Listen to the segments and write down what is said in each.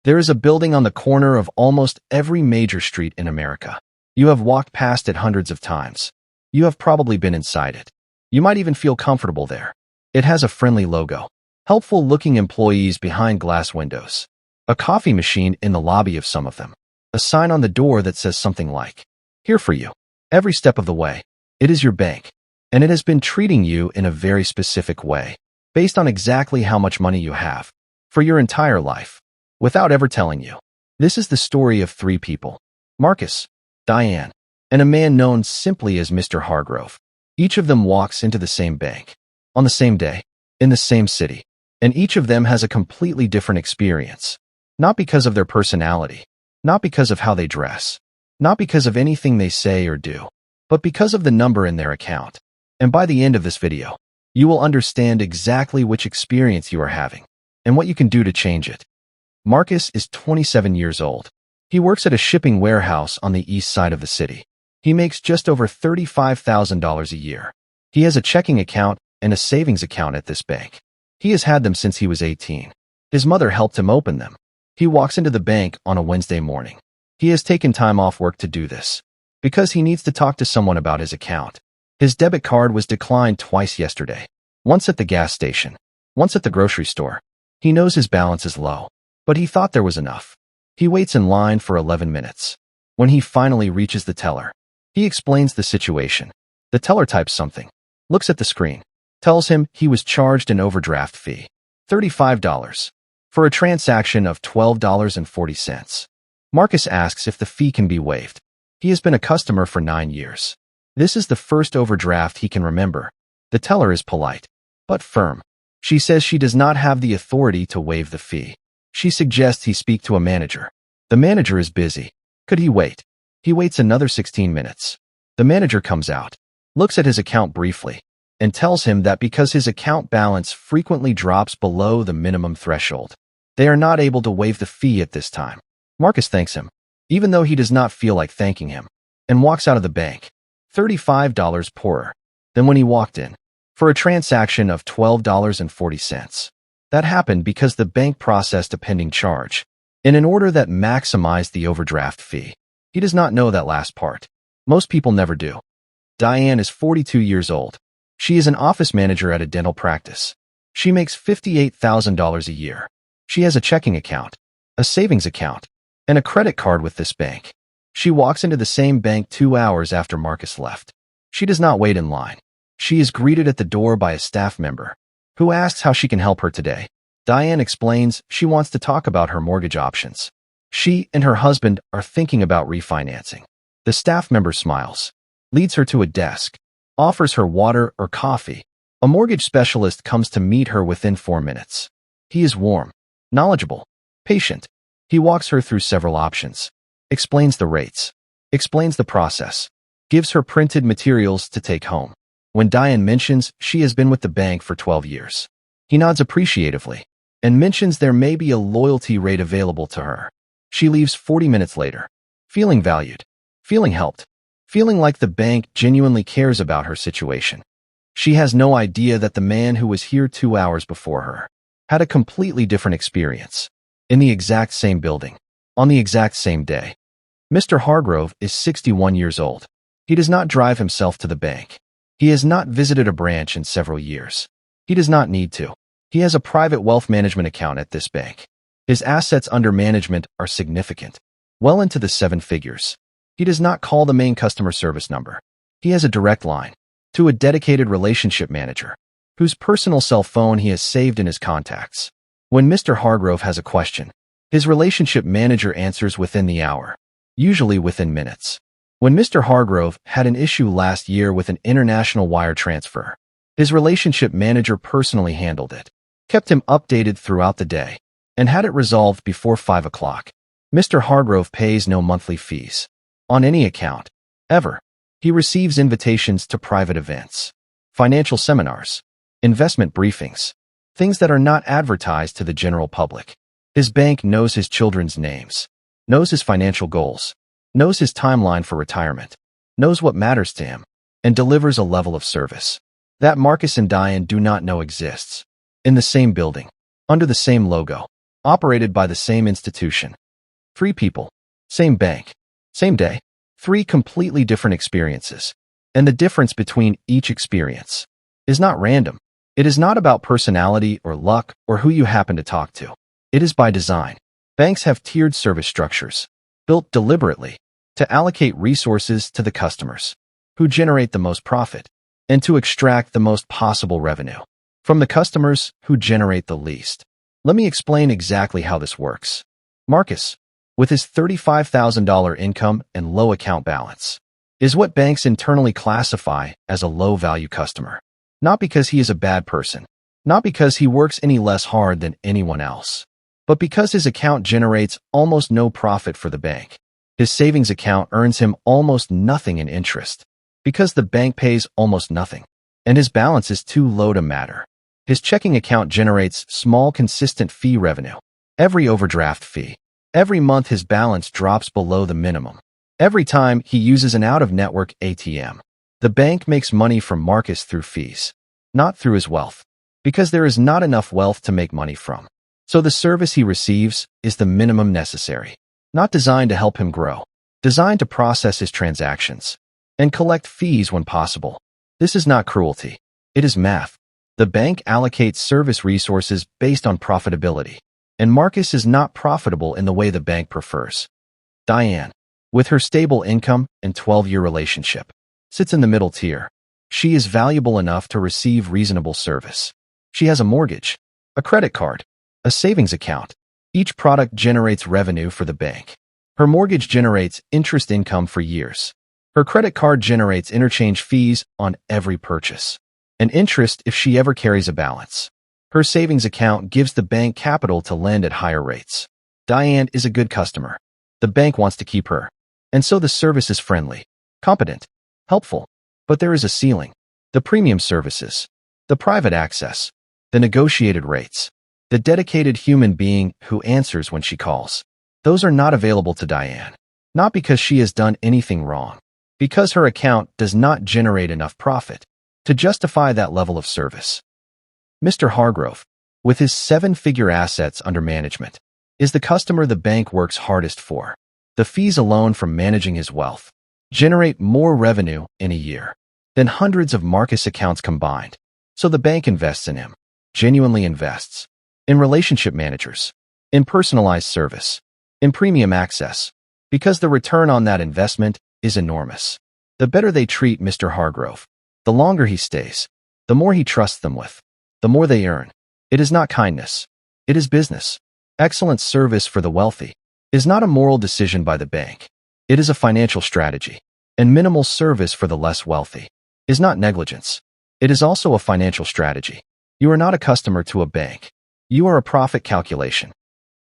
There is a building on the corner of almost every major street in America. You have walked past it hundreds of times. You have probably been inside it. You might even feel comfortable there. It has a friendly logo, helpful-looking employees behind glass windows, a coffee machine in the lobby of some of them, a sign on the door that says something like, "Here for you." Every step of the way, it is your bank, and it has been treating you in a very specific way, based on exactly how much money you have, for your entire life, without ever telling you. This is the story of three people: Marcus, Diane, and a man known simply as Mr. Hargrove. Each of them walks into the same bank, on the same day, in the same city, and each of them has a completely different experience. Not because of their personality, not because of how they dress, not because of anything they say or do, but because of the number in their account. And by the end of this video, you will understand exactly which experience you are having and what you can do to change it. Marcus is 27 years old. He works at a shipping warehouse on the east side of the city. He makes just over $35,000 a year. He has a checking account and a savings account at this bank. He has had them since he was 18. His mother helped him open them. He walks into the bank on a Wednesday morning. He has taken time off work to do this, because he needs to talk to someone about his account. His debit card was declined twice yesterday, once at the gas station, once at the grocery store. He knows his balance is low, but he thought there was enough. He waits in line for 11 minutes. When he finally reaches the teller, he explains the situation. The teller types something, looks at the screen, tells him he was charged an overdraft fee, $35, for a transaction of $12.40. Marcus asks if the fee can be waived. He has been a customer for 9 years. This is the first overdraft he can remember. The teller is polite, but firm. She says she does not have the authority to waive the fee. She suggests he speak to a manager. The manager is busy. Could he wait? He waits another 16 minutes. The manager comes out, looks at his account briefly, and tells him that because his account balance frequently drops below the minimum threshold, they are not able to waive the fee at this time. Marcus thanks him, even though he does not feel like thanking him, and walks out of the bank, $35 poorer than when he walked in, for a transaction of $12.40. That happened because the bank processed a pending charge, in an order that maximized the overdraft fee. He does not know that last part. Most people never do. Diane is 42 years old. She is an office manager at a dental practice. She makes $58,000 a year. She has a checking account, a savings account, and a credit card with this bank. She walks into the same bank 2 hours after Marcus left. She does not wait in line. She is greeted at the door by a staff member, who asks how she can help her today. Diane explains she wants to talk about her mortgage options. She and her husband are thinking about refinancing. The staff member smiles, leads her to a desk, offers her water or coffee. A mortgage specialist comes to meet her within 4 minutes. He is warm, knowledgeable, patient. He walks her through several options, explains the rates, explains the process, gives her printed materials to take home. When Diane mentions she has been with the bank for 12 years, he nods appreciatively and mentions there may be a loyalty rate available to her. She leaves 40 minutes later, feeling valued, feeling helped, feeling like the bank genuinely cares about her situation. She has no idea that the man who was here 2 hours before her had a completely different experience, in the exact same building, on the exact same day. Mr. Hargrove is 61 years old. He does not drive himself to the bank. He has not visited a branch in several years. He does not need to. He has a private wealth management account at this bank. His assets under management are significant, well into the 7 figures. He does not call the main customer service number. He has a direct line to a dedicated relationship manager, whose personal cell phone he has saved in his contacts. When Mr. Hargrove has a question, his relationship manager answers within the hour, usually within minutes. When Mr. Hargrove had an issue last year with an international wire transfer, his relationship manager personally handled it, kept him updated throughout the day, and had it resolved before 5 o'clock. Mr. Hargrove pays no monthly fees on any account, ever. He receives invitations to private events, financial seminars, investment briefings, things that are not advertised to the general public. His bank knows his children's names, knows his financial goals, knows his timeline for retirement, knows what matters to him, and delivers a level of service that Marcus and Diane do not know exists. In the same building, under the same logo, operated by the same institution. Three people, same bank, same day, three completely different experiences. And the difference between each experience is not random. It is not about personality or luck or who you happen to talk to. It is by design. Banks have tiered service structures, built deliberately to allocate resources to the customers who generate the most profit and to extract the most possible revenue from the customers who generate the least. Let me explain exactly how this works. Marcus, with his $35,000 income and low account balance, is what banks internally classify as a low-value customer. Not because he is a bad person, not because he works any less hard than anyone else, but because his account generates almost no profit for the bank. His savings account earns him almost nothing in interest, because the bank pays almost nothing, and his balance is too low to matter. His checking account generates small, consistent fee revenue. Every overdraft fee. Every month his balance drops below the minimum. Every time he uses an out-of-network ATM. The bank makes money from Marcus through fees, not through his wealth, because there is not enough wealth to make money from. So the service he receives is the minimum necessary, not designed to help him grow, designed to process his transactions and collect fees when possible. This is not cruelty. It is math. The bank allocates service resources based on profitability, and Marcus is not profitable in the way the bank prefers. Diane, with her stable income and 12-year relationship, sits in the middle tier. She is valuable enough to receive reasonable service. She has a mortgage, a credit card, a savings account. Each product generates revenue for the bank. Her mortgage generates interest income for years. Her credit card generates interchange fees on every purchase, and interest if she ever carries a balance. Her savings account gives the bank capital to lend at higher rates. Diane is a good customer. The bank wants to keep her, and so the service is friendly, competent, helpful. But there is a ceiling. The premium services, the private access, the negotiated rates, the dedicated human being who answers when she calls. Those are not available to Diane. Not because she has done anything wrong, because her account does not generate enough profit to justify that level of service. Mr. Hargrove, with his 7-figure assets under management, is the customer the bank works hardest for. The fees alone from managing his wealth generate more revenue in a year than hundreds of Marcus accounts combined. So the bank invests in him, genuinely invests, in relationship managers, in personalized service, in premium access, because the return on that investment is enormous. The better they treat Mr. Hargrove, the longer he stays, the more he trusts them with, the more they earn. It is not kindness. It is business. Excellent service for the wealthy is not a moral decision by the bank. It is a financial strategy. And minimal service for the less wealthy is not negligence. It is also a financial strategy. You are not a customer to a bank. You are a profit calculation.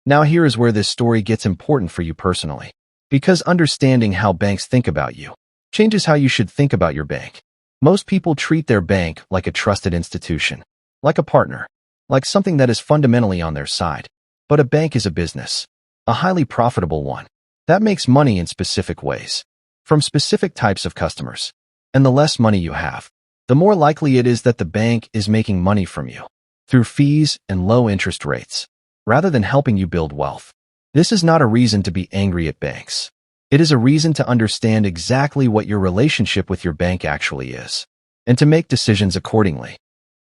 Now here is where this story gets important for you personally, because understanding how banks think about you changes how you should think about your bank. Most people treat their bank like a trusted institution, like a partner, like something that is fundamentally on their side. But a bank is a business, a highly profitable one, that makes money in specific ways, from specific types of customers. And the less money you have, the more likely it is that the bank is making money from you through fees and low interest rates, rather than helping you build wealth. This is not a reason to be angry at banks. It is a reason to understand exactly what your relationship with your bank actually is, and to make decisions accordingly.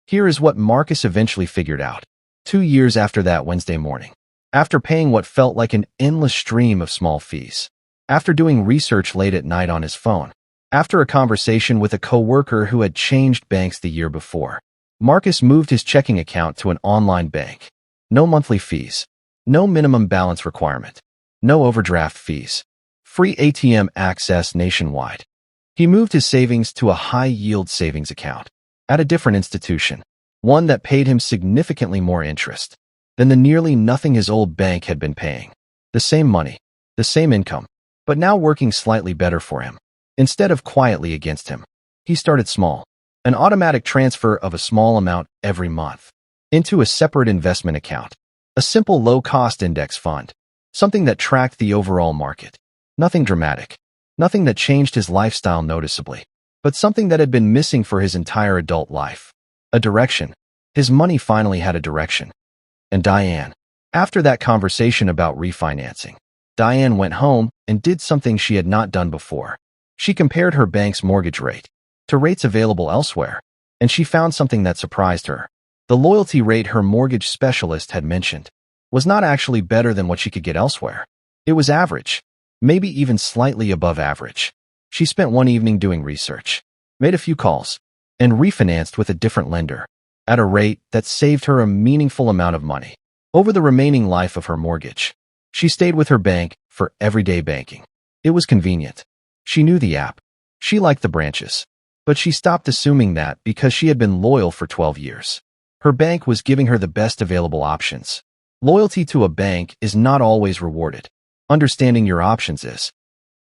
Here is what Marcus eventually figured out 2 years after that Wednesday morning. After paying what felt like an endless stream of small fees, after doing research late at night on his phone, after a conversation with a coworker who had changed banks the year before, Marcus moved his checking account to an online bank. No monthly fees, no minimum balance requirement, no overdraft fees, free ATM access nationwide. He moved his savings to a high-yield savings account at a different institution, one that paid him significantly more interest than the nearly nothing his old bank had been paying. The same money, the same income, but now working slightly better for him. Instead of quietly against him, he started small, an automatic transfer of a small amount every month into a separate investment account, a simple low-cost index fund, something that tracked the overall market. Nothing dramatic, nothing that changed his lifestyle noticeably, but something that had been missing for his entire adult life. A direction. His money finally had a direction. And Diane, After that conversation about refinancing, Diane went home and did something she had not done before. She compared her bank's mortgage rate to rates available elsewhere, and she found something that surprised her. The loyalty rate her mortgage specialist had mentioned was not actually better than what she could get elsewhere. It was average, maybe even slightly above average. She spent one evening doing research, made a few calls, and refinanced with a different lender at a rate that saved her a meaningful amount of money. Over the remaining life of her mortgage, she stayed with her bank for everyday banking. It was convenient. She knew the app. She liked the branches. But she stopped assuming that because she had been loyal for 12 years. Her bank was giving her the best available options. Loyalty to a bank is not always rewarded. Understanding your options is.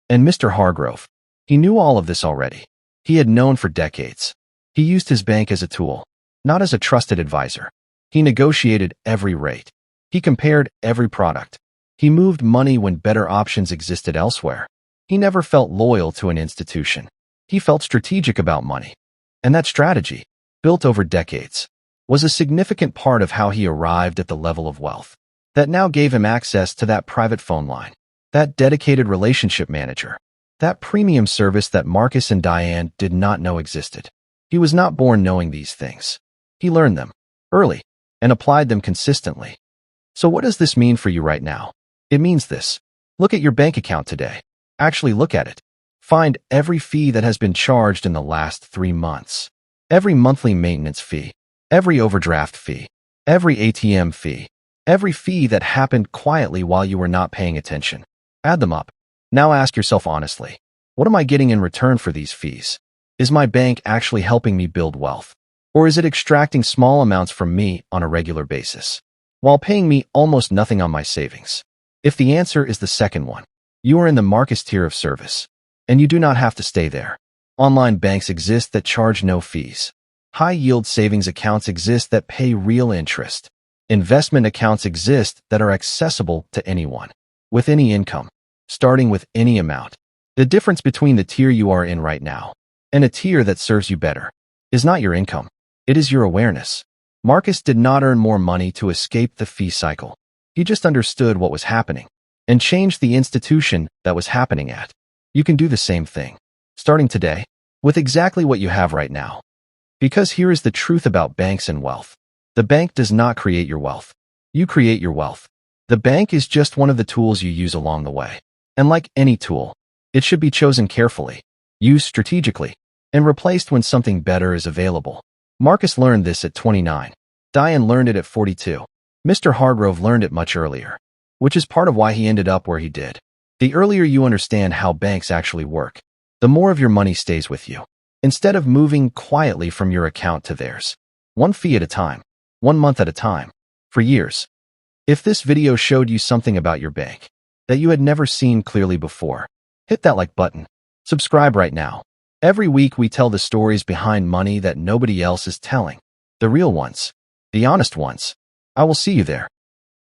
And Mr. Hargrove, he knew all of this already. He had known for decades. He used his bank as a tool, not as a trusted advisor. He negotiated every rate. He compared every product. He moved money when better options existed elsewhere. He never felt loyal to an institution. He felt strategic about money. And that strategy, built over decades, was a significant part of how he arrived at the level of wealth that now gave him access to that private phone line, that dedicated relationship manager, that premium service that Marcus and Diane did not know existed. He was not born knowing these things. He learned them early and applied them consistently. So what does this mean for you right now? It means this. Look at your bank account today. Actually look at it. Find every fee that has been charged in the last 3 months. Every monthly maintenance fee, every overdraft fee, every ATM fee, every fee that happened quietly while you were not paying attention. Add them up. Now ask yourself honestly, what am I getting in return for these fees? Is my bank actually helping me build wealth? Or is it extracting small amounts from me on a regular basis, while paying me almost nothing on my savings? If the answer is the second one, you are in the Marcus tier of service, and you do not have to stay there. Online banks exist that charge no fees. High-yield savings accounts exist that pay real interest. Investment accounts exist that are accessible to anyone, with any income, starting with any amount. The difference between the tier you are in right now and a tier that serves you better is not your income. It is your awareness. Marcus did not earn more money to escape the fee cycle. He just understood what was happening and changed the institution that was happening at. You can do the same thing, starting today, with exactly what you have right now. Because here is the truth about banks and wealth. The bank does not create your wealth. You create your wealth. The bank is just one of the tools you use along the way. And like any tool, it should be chosen carefully, used strategically, and replaced when something better is available. Marcus learned this at 29. Diane learned it at 42. Mr. Hargrove learned it much earlier, which is part of why he ended up where he did. The earlier you understand how banks actually work, the more of your money stays with you, instead of moving quietly from your account to theirs. One fee at a time, 1 month at a time, for years. If this video showed you something about your bank that you had never seen clearly before, hit that like button. Subscribe right now. Every week we tell the stories behind money that nobody else is telling. The real ones. The honest ones. I will see you there.